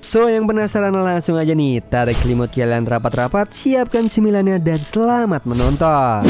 So yang penasaran langsung aja nih, tarik selimut kalian rapat-rapat, siapkan cemilannya dan selamat menonton.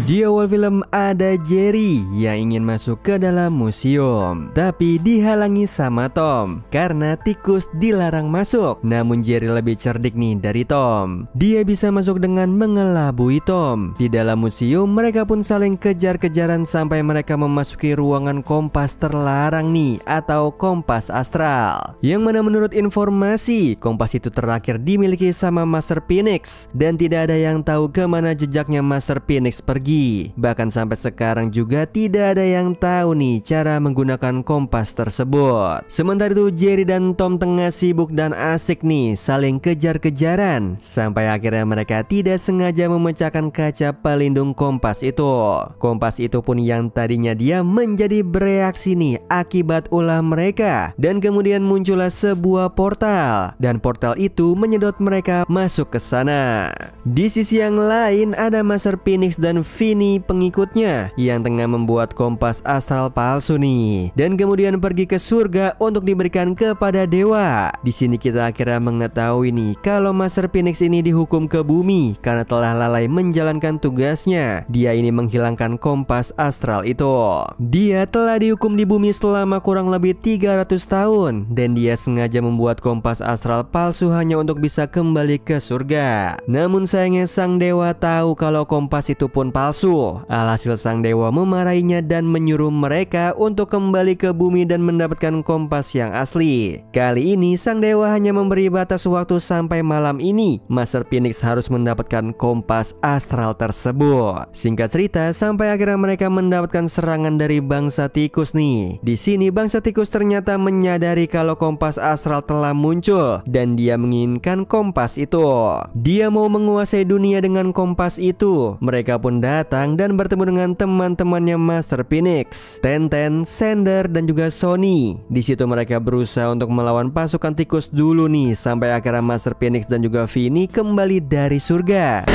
Di awal film ada Jerry yang ingin masuk ke dalam museum, tapi dihalangi sama Tom karena tikus dilarang masuk. Namun Jerry lebih cerdik nih dari Tom. Dia bisa masuk dengan mengelabui Tom. Di dalam museum mereka pun saling kejar-kejaran sampai mereka memasuki ruangan kompas terlarang nih, atau kompas astral. Yang mana menurut informasi, kompas itu terakhir dimiliki sama Master Phoenix dan tidak ada yang tahu kemana jejaknya Master Phoenix pergi. Bahkan sampai sekarang juga tidak ada yang tahu nih cara menggunakan kompas tersebut. Sementara itu Jerry dan Tom tengah sibuk dan asik nih saling kejar-kejaran sampai akhirnya mereka tidak sengaja memecahkan kaca pelindung kompas itu. Kompas itu pun yang tadinya dia menjadi bereaksi nih akibat ulah mereka, dan kemudian muncullah sebuah portal dan portal itu menyedot mereka masuk ke sana. Di sisi yang lain ada Master Phoenix dan Vinny pengikutnya yang tengah membuat kompas astral palsu nih, dan kemudian pergi ke surga untuk diberikan kepada dewa. Di sini kita akhirnya mengetahui nih kalau Master Phoenix ini dihukum ke bumi karena telah lalai menjalankan tugasnya. Dia ini menghilangkan kompas astral itu. Dia telah dihukum di bumi selama kurang lebih 300 tahun dan dia sengaja membuat kompas astral palsu hanya untuk bisa kembali ke surga. Namun sayangnya sang dewa tahu kalau kompas itu pun palsu. Alhasil sang dewa memarahinya dan menyuruh mereka untuk kembali ke bumi dan mendapatkan kompas yang asli. Kali ini sang dewa hanya memberi batas waktu sampai malam ini Master Phoenix harus mendapatkan kompas astral tersebut. Singkat cerita, sampai akhirnya mereka mendapatkan serangan dari bangsa tikus nih. Di sini bangsa tikus ternyata menyadari kalau kompas astral telah muncul dan dia menginginkan kompas itu. Dia mau menguasai dunia dengan kompas itu. Mereka pun datang dan bertemu dengan teman-temannya Master Phoenix, Tenten, Sander, dan juga Sony. Di situ mereka berusaha untuk melawan pasukan tikus dulu nih sampai akhirnya Master Phoenix dan juga Vinny kembali dari surga.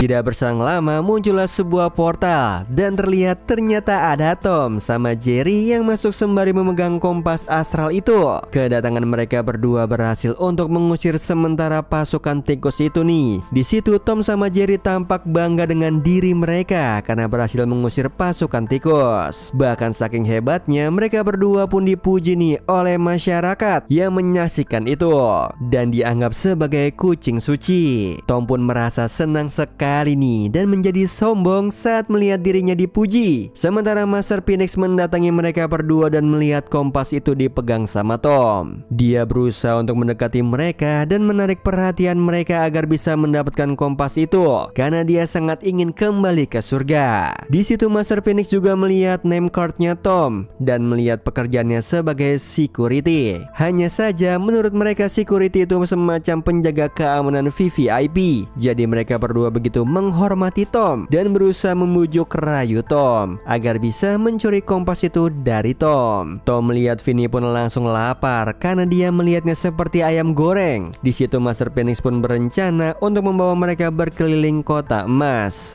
Tidak berselang lama muncullah sebuah portal dan ternyata ada Tom sama Jerry yang masuk sembari memegang kompas astral itu. Kedatangan mereka berdua berhasil untuk mengusir sementara pasukan tikus itu nih. Di situ Tom sama Jerry tampak bangga dengan diri mereka karena berhasil mengusir pasukan tikus. Bahkan saking hebatnya mereka berdua pun dipuji nih oleh masyarakat yang menyaksikan itu dan dianggap sebagai kucing suci. Tom pun merasa senang sekali nih dan menjadi sombong saat melihat dirinya dipuji. Sementara Master Phoenix mendatangi mereka berdua dan melihat kompas itu dipegang sama Tom. Dia berusaha untuk mendekati mereka dan menarik perhatian mereka agar bisa mendapatkan kompas itu karena dia sangat ingin kembali ke surga. Di situ Master Phoenix juga melihat name cardnya Tom dan melihat pekerjaannya sebagai security. Hanya saja menurut mereka security itu semacam penjaga keamanan VVIP. Jadi mereka berdua begitu menghormati Tom dan berusaha membujuk rayu Tom agar bisa mencuri kompas itu dari Tom. Tom melihat Vinny pun langsung lapar karena dia melihatnya seperti ayam goreng. Di situ Master Phoenix pun berencana untuk membawa mereka berkeliling kota emas.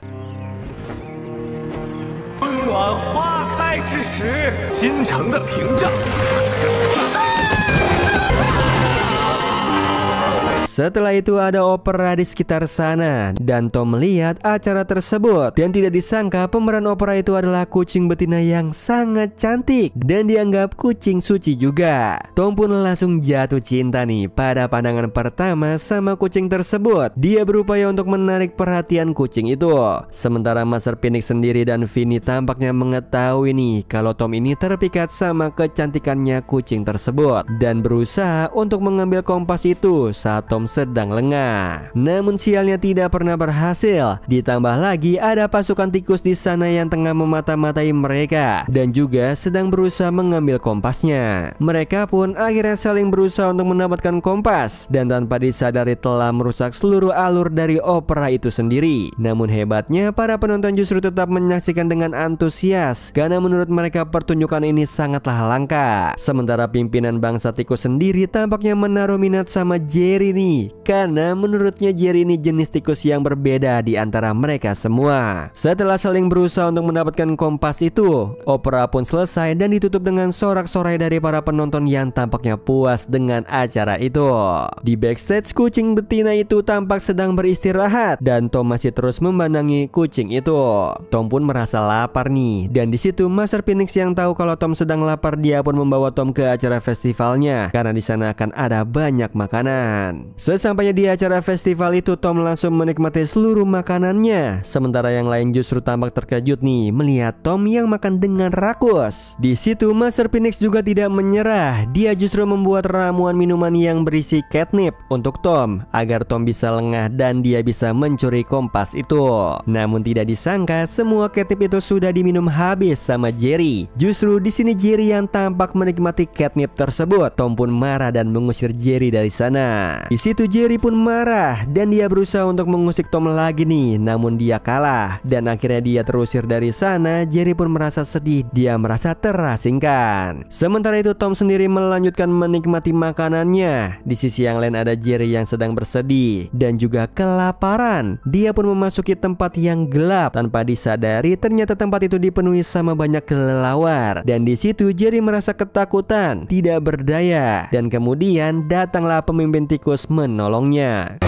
Setelah itu ada opera di sekitar sana dan Tom melihat acara tersebut dan tidak disangka pemeran opera itu adalah kucing betina yang sangat cantik dan dianggap kucing suci juga. Tom pun langsung jatuh cinta nih pada pandangan pertama sama kucing tersebut. Dia berupaya untuk menarik perhatian kucing itu. Sementara Master Phoenix sendiri dan Vinny tampaknya mengetahui nih kalau Tom ini terpikat sama kecantikannya kucing tersebut dan berusaha untuk mengambil kompas itu saat Tom sedang lengah. Namun sialnya tidak pernah berhasil. Ditambah lagi ada pasukan tikus di sana yang tengah memata-matai mereka dan juga sedang berusaha mengambil kompasnya. Mereka pun akhirnya saling berusaha untuk mendapatkan kompas dan tanpa disadari telah merusak seluruh alur dari opera itu sendiri. Namun hebatnya para penonton justru tetap menyaksikan dengan antusias karena menurut mereka pertunjukan ini sangatlah langka. Sementara pimpinan bangsa tikus sendiri tampaknya menaruh minat sama Jerry nih nih, karena menurutnya Jerry ini jenis tikus yang berbeda di antara mereka semua. Setelah saling berusaha untuk mendapatkan kompas itu, opera pun selesai dan ditutup dengan sorak-sorai dari para penonton yang tampaknya puas dengan acara itu. Di backstage, kucing betina itu tampak sedang beristirahat dan Tom masih terus memandangi kucing itu. Tom pun merasa lapar nih, dan di situ Master Phoenix yang tahu kalau Tom sedang lapar, dia pun membawa Tom ke acara festivalnya karena di sana akan ada banyak makanan. Sesampainya di acara festival itu, Tom langsung menikmati seluruh makanannya, sementara yang lain justru tampak terkejut nih melihat Tom yang makan dengan rakus. Di situ Master Phoenix juga tidak menyerah, dia justru membuat ramuan minuman yang berisi catnip untuk Tom agar Tom bisa lengah dan dia bisa mencuri kompas itu. Namun tidak disangka semua catnip itu sudah diminum habis sama Jerry. Justru di sini Jerry yang tampak menikmati catnip tersebut. Tom pun marah dan mengusir Jerry dari sana. Di situ Jerry pun marah dan dia berusaha untuk mengusik Tom lagi nih, namun dia kalah dan akhirnya dia terusir dari sana. Jerry pun merasa sedih, dia merasa terasingkan. Sementara itu Tom sendiri melanjutkan menikmati makanannya. Di sisi yang lain ada Jerry yang sedang bersedih dan juga kelaparan. Dia pun memasuki tempat yang gelap tanpa disadari ternyata tempat itu dipenuhi sama banyak kelelawar. Dan di situ Jerry merasa ketakutan, tidak berdaya, dan kemudian datanglah pemimpin tikus menolongnya.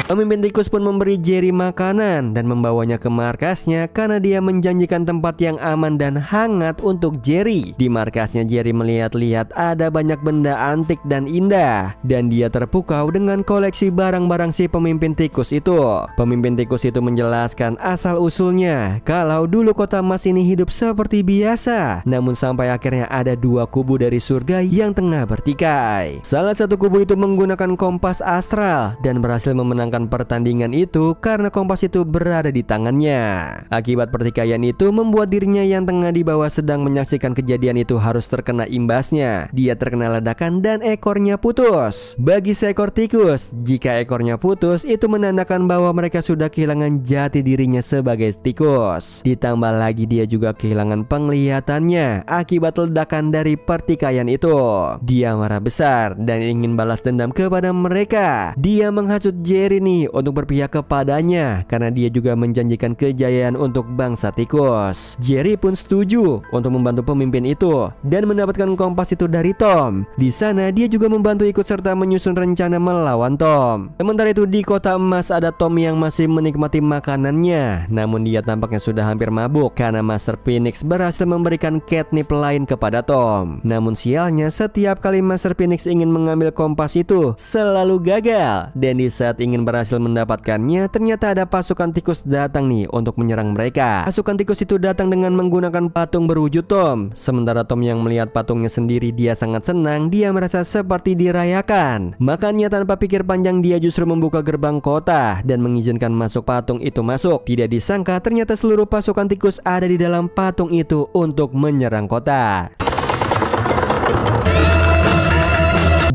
Pemimpin tikus pun memberi Jerry makanan dan membawanya ke markasnya karena dia menjanjikan tempat yang aman dan hangat untuk Jerry. Di markasnya Jerry melihat-lihat ada banyak benda antik dan indah, dan dia terpukau dengan koleksi barang-barang si pemimpin tikus itu. Pemimpin tikus itu menjelaskan asal-usulnya kalau dulu kota emas ini hidup seperti biasa, namun sampai akhirnya ada dua kubu dari surga yang tengah bertikai. Salah satu kubu itu menggunakan kompas astral dan berhasil memenangkan pertandingan itu karena kompas itu berada di tangannya. Akibat pertikaian itu membuat dirinya yang tengah di bawah sedang menyaksikan kejadian itu harus terkena imbasnya. Dia terkena ledakan dan ekornya putus. Bagi seekor tikus, jika ekornya putus itu menandakan bahwa mereka sudah kehilangan jati dirinya sebagai tikus. Ditambah lagi dia juga kehilangan penglihatannya akibat ledakan dari pertikaian itu. Dia marah besar dan ingin balas dendam kepada mereka. Dia menghasut Jerry untuk berpihak kepadanya karena dia juga menjanjikan kejayaan untuk bangsa tikus. Jerry pun setuju untuk membantu pemimpin itu dan mendapatkan kompas itu dari Tom. Di sana dia juga membantu ikut serta menyusun rencana melawan Tom. Sementara itu di kota emas ada Tom yang masih menikmati makanannya, namun dia tampaknya sudah hampir mabuk karena Master Phoenix berhasil memberikan catnip lain kepada Tom. Namun sialnya setiap kali Master Phoenix ingin mengambil kompas itu selalu gagal, dan di saat ingin berhasil mendapatkannya ternyata ada pasukan tikus datang nih untuk menyerang mereka. Pasukan tikus itu datang dengan menggunakan patung berwujud Tom. Sementara Tom yang melihat patungnya sendiri dia sangat senang, dia merasa seperti dirayakan. Makanya tanpa pikir panjang dia justru membuka gerbang kota dan mengizinkan masuk patung itu masuk. Tidak disangka ternyata seluruh pasukan tikus ada di dalam patung itu untuk menyerang kota.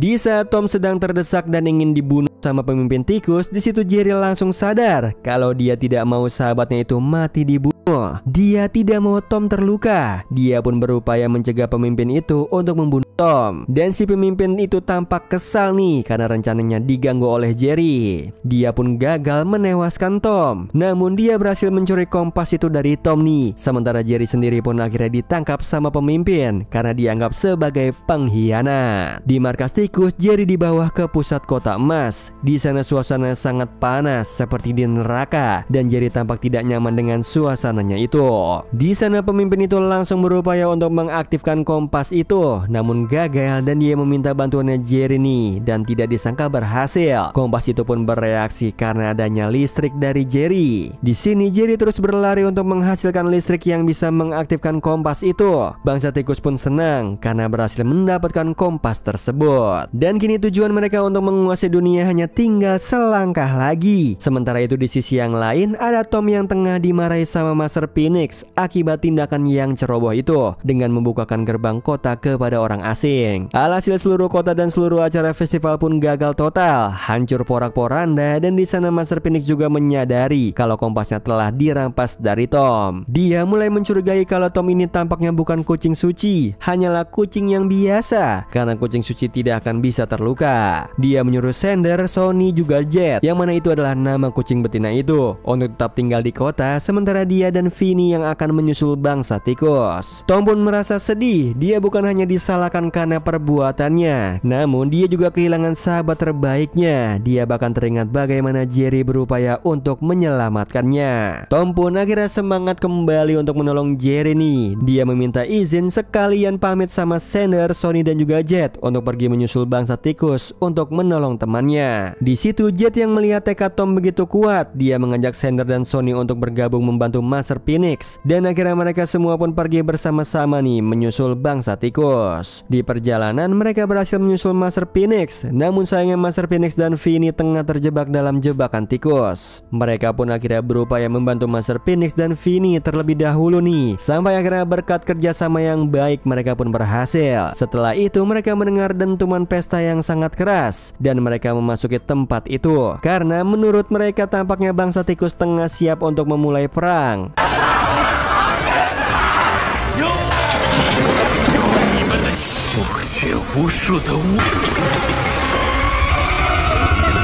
Di saat Tom sedang terdesak dan ingin dibunuh sama pemimpin tikus, di situ Jerry langsung sadar kalau dia tidak mau sahabatnya itu mati dibunuh. Dia tidak mau Tom terluka. Dia pun berupaya mencegah pemimpin itu untuk membunuh Tom. Dan si pemimpin itu tampak kesal nih karena rencananya diganggu oleh Jerry. Dia pun gagal menewaskan Tom. Namun dia berhasil mencuri kompas itu dari Tom nih. Sementara Jerry sendiri pun akhirnya ditangkap sama pemimpin karena dianggap sebagai pengkhianat. Di markas tikus, Jerry dibawa ke pusat kota emas. Di sana suasana sangat panas seperti di neraka dan Jerry tampak tidak nyaman dengan suasananya itu. Di sana pemimpin itu langsung berupaya untuk mengaktifkan kompas itu, namun gagal dan dia meminta bantuannya Jerry nih, dan tidak disangka berhasil. Kompas itu pun bereaksi karena adanya listrik dari Jerry. Di sini Jerry terus berlari untuk menghasilkan listrik yang bisa mengaktifkan kompas itu. Bangsa tikus pun senang karena berhasil mendapatkan kompas tersebut. Dan kini tujuan mereka untuk menguasai dunia hanya tinggal selangkah lagi. Sementara itu di sisi yang lain ada Tom yang tengah dimarahi sama Master Master Phoenix akibat tindakan yang ceroboh itu dengan membukakan gerbang kota kepada orang asing. Alhasil seluruh kota dan seluruh acara festival pun gagal total, hancur porak-poranda, dan di sana Master Phoenix juga menyadari kalau kompasnya telah dirampas dari Tom. Dia mulai mencurigai kalau Tom ini tampaknya bukan kucing suci, hanyalah kucing yang biasa, karena kucing suci tidak akan bisa terluka. Dia menyuruh Xander, Sonny, juga Jet, yang mana itu adalah nama kucing betina itu, untuk tetap tinggal di kota, sementara dia dan Vinny yang akan menyusul bangsa tikus. Tom pun merasa sedih, dia bukan hanya disalahkan karena perbuatannya, namun dia juga kehilangan sahabat terbaiknya. Dia bahkan teringat bagaimana Jerry berupaya untuk menyelamatkannya. Tom pun akhirnya semangat kembali untuk menolong Jerry nih. Dia meminta izin sekalian pamit sama Xander, Sonny, dan juga Jet untuk pergi menyusul bangsa tikus untuk menolong temannya. Di situ Jet yang melihat tekad Tom begitu kuat, dia mengajak Xander dan Sonny untuk bergabung membantu Master Phoenix, dan akhirnya mereka semua pun pergi bersama-sama nih menyusul bangsa tikus. Di perjalanan mereka berhasil menyusul Master Phoenix, namun sayangnya Master Phoenix dan Vinny tengah terjebak dalam jebakan tikus. Mereka pun akhirnya berupaya membantu Master Phoenix dan Vinny terlebih dahulu nih, sampai akhirnya berkat kerjasama yang baik mereka pun berhasil. Setelah itu mereka mendengar dentuman pesta yang sangat keras, dan mereka memasuki tempat itu karena menurut mereka tampaknya bangsa tikus tengah siap untuk memulai perang.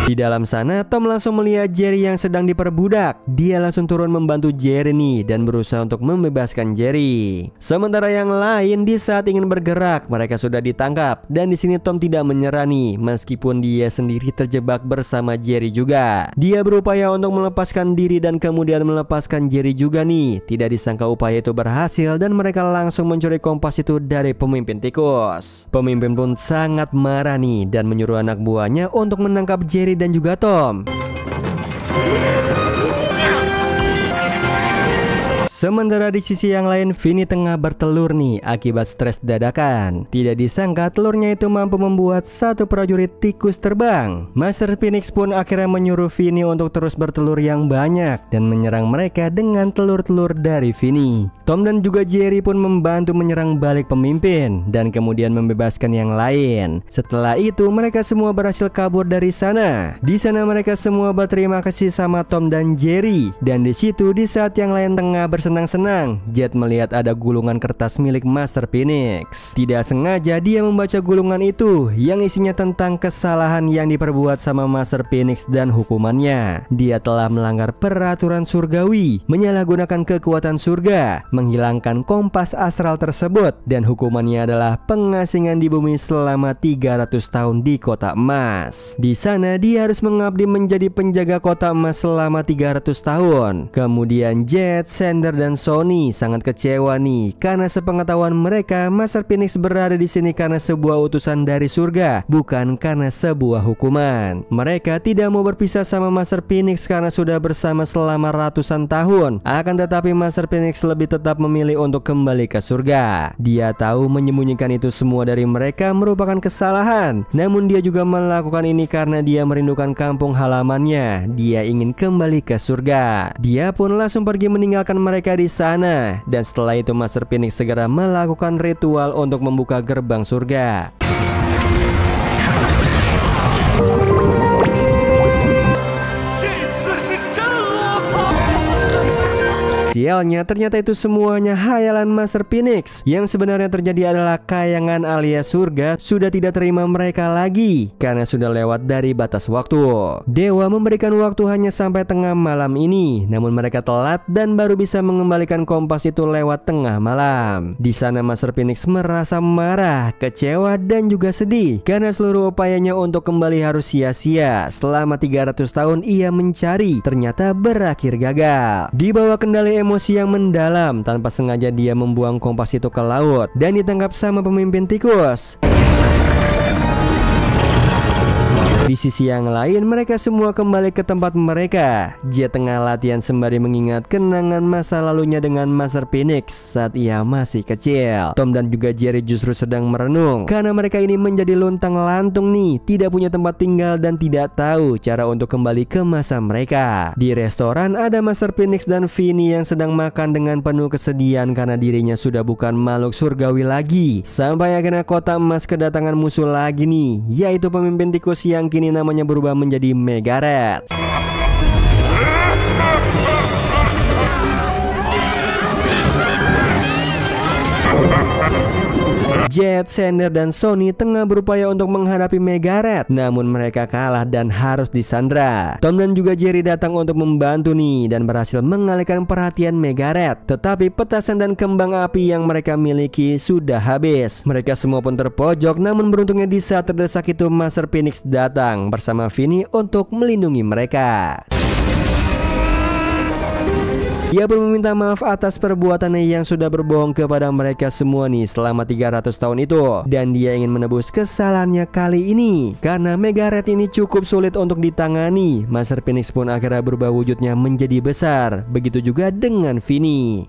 Di dalam sana, Tom langsung melihat Jerry yang sedang diperbudak. Dia langsung turun membantu Jerry nih dan berusaha untuk membebaskan Jerry. Sementara yang lain di saat ingin bergerak, mereka sudah ditangkap. Dan di sini Tom tidak menyerah nih, meskipun dia sendiri terjebak bersama Jerry juga. Dia berupaya untuk melepaskan diri dan kemudian melepaskan Jerry juga nih. Tidak disangka upaya itu berhasil dan mereka langsung mencuri kompas itu dari pemimpin tikus. Pemimpin pun sangat marah nih dan menyuruh anak buahnya untuk menangkap Jerry dan juga Tom. Sementara di sisi yang lain, Vinny tengah bertelur nih akibat stres dadakan. Tidak disangka telurnya itu mampu membuat satu prajurit tikus terbang. Master Phoenix pun akhirnya menyuruh Vinny untuk terus bertelur yang banyak dan menyerang mereka dengan telur-telur dari Vinny. Tom dan juga Jerry pun membantu menyerang balik pemimpin dan kemudian membebaskan yang lain. Setelah itu mereka semua berhasil kabur dari sana. Di sana mereka semua berterima kasih sama Tom dan Jerry, dan di situ di saat yang lain tengah bersenang-senang, Jet melihat ada gulungan kertas milik Master Phoenix. Tidak sengaja dia membaca gulungan itu yang isinya tentang kesalahan yang diperbuat sama Master Phoenix dan hukumannya. Dia telah melanggar peraturan surgawi, menyalahgunakan kekuatan surga, menghilangkan kompas astral tersebut, dan hukumannya adalah pengasingan di bumi selama 300 tahun di kota emas. Di sana dia harus mengabdi menjadi penjaga kota emas selama 300 tahun. Kemudian Jet, Xander, dan Sonny sangat kecewa nih karena sepengetahuan mereka Master Phoenix berada di sini karena sebuah utusan dari surga, bukan karena sebuah hukuman. Mereka tidak mau berpisah sama Master Phoenix karena sudah bersama selama ratusan tahun. Akan tetapi Master Phoenix lebih tetap memilih untuk kembali ke surga. Dia tahu menyembunyikan itu semua dari mereka merupakan kesalahan, namun dia juga melakukan ini karena dia merindukan kampung halamannya. Dia ingin kembali ke surga. Dia pun langsung pergi meninggalkan mereka di sana, dan setelah itu Master Phoenix segera melakukan ritual untuk membuka gerbang surga. Sialnya, ternyata itu semuanya hayalan Master Phoenix. Yang sebenarnya terjadi adalah kayangan alias surga sudah tidak terima mereka lagi karena sudah lewat dari batas waktu. Dewa memberikan waktu hanya sampai tengah malam ini, namun mereka telat dan baru bisa mengembalikan kompas itu lewat tengah malam. Di sana Master Phoenix merasa marah, kecewa, dan juga sedih karena seluruh upayanya untuk kembali harus sia-sia. Selama 300 tahun ia mencari, ternyata berakhir gagal. Di bawah kendali emosi yang mendalam, tanpa sengaja dia membuang kompas itu ke laut dan ditangkap sama pemimpin tikus. Di sisi yang lain, mereka semua kembali ke tempat mereka. Jet tengah latihan sembari mengingat kenangan masa lalunya dengan Master Phoenix saat ia masih kecil. Tom dan juga Jerry justru sedang merenung karena mereka ini menjadi luntang-lantung nih, tidak punya tempat tinggal dan tidak tahu cara untuk kembali ke masa mereka. Di restoran ada Master Phoenix dan Vinny yang sedang makan dengan penuh kesedihan karena dirinya sudah bukan makhluk surgawi lagi. Sampai akhirnya kota emas kedatangan musuh lagi nih, yaitu pemimpin tikus yang kini namanya berubah menjadi Megaret. Jet, Xander, dan Sony tengah berupaya untuk menghadapi Megaret, namun mereka kalah dan harus disandra. Tom dan juga Jerry datang untuk membantu nih dan berhasil mengalihkan perhatian Megaret. Tetapi petasan dan kembang api yang mereka miliki sudah habis. Mereka semua pun terpojok, namun beruntungnya di saat terdesak itu Master Phoenix datang bersama Vinny untuk melindungi mereka. Ia pun meminta maaf atas perbuatannya yang sudah berbohong kepada mereka semua nih selama 300 tahun itu. Dan dia ingin menebus kesalahannya kali ini. Karena Megaret ini cukup sulit untuk ditangani, Master Phoenix pun akhirnya berubah wujudnya menjadi besar. Begitu juga dengan Vinny.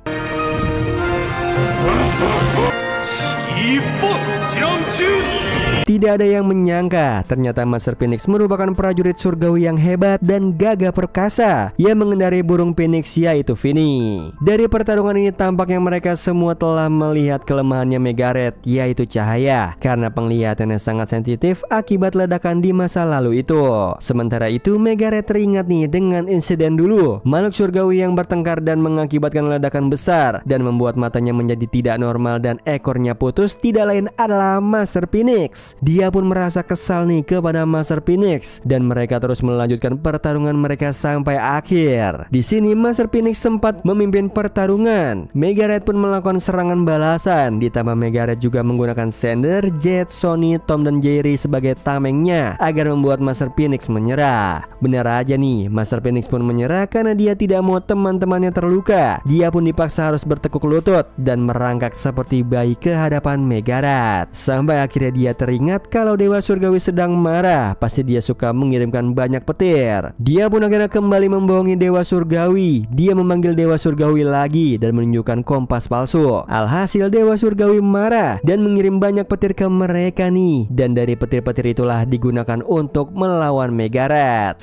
Tidak ada yang menyangka ternyata Master Phoenix merupakan prajurit surgawi yang hebat dan gagah perkasa yang mengendarai burung Phoenix, yaitu Vinny. Dari pertarungan ini tampaknya mereka semua telah melihat kelemahannya Megaret, yaitu cahaya, karena penglihatannya sangat sensitif akibat ledakan di masa lalu itu. Sementara itu Megaret teringat nih dengan insiden dulu, makhluk surgawi yang bertengkar dan mengakibatkan ledakan besar dan membuat matanya menjadi tidak normal dan ekornya putus, tidak lain adalah Master Phoenix. Dia pun merasa kesal nih kepada Master Phoenix dan mereka terus melanjutkan pertarungan mereka sampai akhir. Di sini Master Phoenix sempat memimpin pertarungan. Megaret pun melakukan serangan balasan, ditambah Megaret juga menggunakan Xander, Jet, Sony, Tom, dan Jerry sebagai tamengnya agar membuat Master Phoenix menyerah. Benar aja nih, Master Phoenix pun menyerah karena dia tidak mau teman-temannya terluka. Dia pun dipaksa harus bertekuk lutut dan merangkak seperti bayi ke hadapan Megaret. Sampai akhirnya dia teringat kalau Dewa Surgawi sedang marah, pasti dia suka mengirimkan banyak petir. Dia pun akhirnya kembali membohongi Dewa Surgawi. Dia memanggil Dewa Surgawi lagi dan menunjukkan kompas palsu. Alhasil Dewa Surgawi marah dan mengirim banyak petir ke mereka nih. Dan dari petir-petir itulah digunakan untuk melawan Megaret.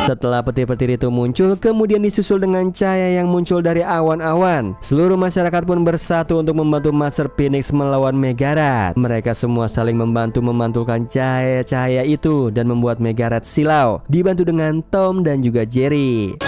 Setelah petir-petir itu muncul, kemudian disusul dengan cahaya yang muncul dari awan-awan. Seluruh masyarakat pun bersatu untuk membantu Master Phoenix melawan Megaret. Mereka semua saling membantu memantulkan cahaya-cahaya itu dan membuat Megaret silau, dibantu dengan Tom dan juga Jerry.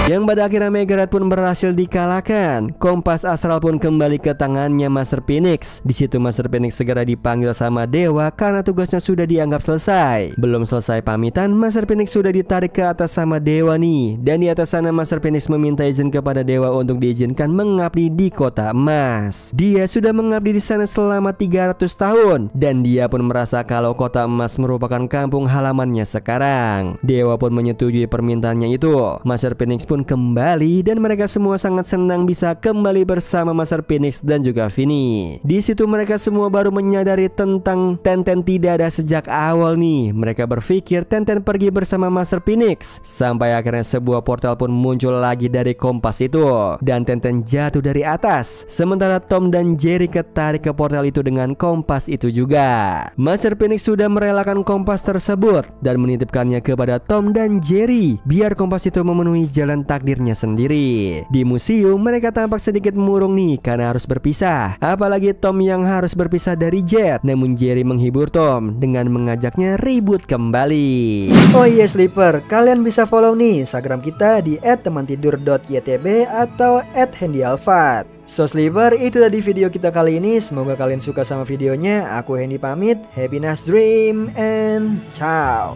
Yang pada akhirnya Megaret pun berhasil dikalahkan. Kompas astral pun kembali ke tangannya Master Phoenix. Di situ Master Phoenix segera dipanggil sama Dewa karena tugasnya sudah dianggap selesai. Belum selesai pamitan, Master Phoenix sudah ditarik ke atas sama Dewa nih. Dan di atas sana Master Phoenix meminta izin kepada Dewa untuk diizinkan mengabdi di Kota Emas. Dia sudah mengabdi di sana selama 300 tahun dan dia pun merasa kalau Kota Emas merupakan kampung halamannya sekarang. Dewa pun menyetujui permintaannya itu. Master Phoenix pun kembali dan mereka semua sangat senang bisa kembali bersama Master Phoenix dan juga Vinny. Di situ mereka semua baru menyadari tentang Tenten tidak ada sejak awal nih. Mereka berpikir Tenten pergi bersama Master Phoenix sampai akhirnya sebuah portal pun muncul lagi dari kompas itu dan Tenten jatuh dari atas. Sementara Tom dan Jerry ketarik ke portal itu dengan kompas itu juga. Master Phoenix sudah merelakan kompas tersebut dan menitipkannya kepada Tom dan Jerry biar kompas itu memenuhi jalan takdirnya sendiri. Di museum mereka tampak sedikit murung nih karena harus berpisah. Apalagi Tom yang harus berpisah dari Jet. Namun Jerry menghibur Tom dengan mengajaknya ribut kembali. Oh iya Sleeper, kalian bisa follow nih Instagram kita di @temantidur.ytb atau @handyalfat. So Sleeper, itu tadi video kita kali ini. Semoga kalian suka sama videonya. Aku Hendy pamit. Happy nice dream and ciao.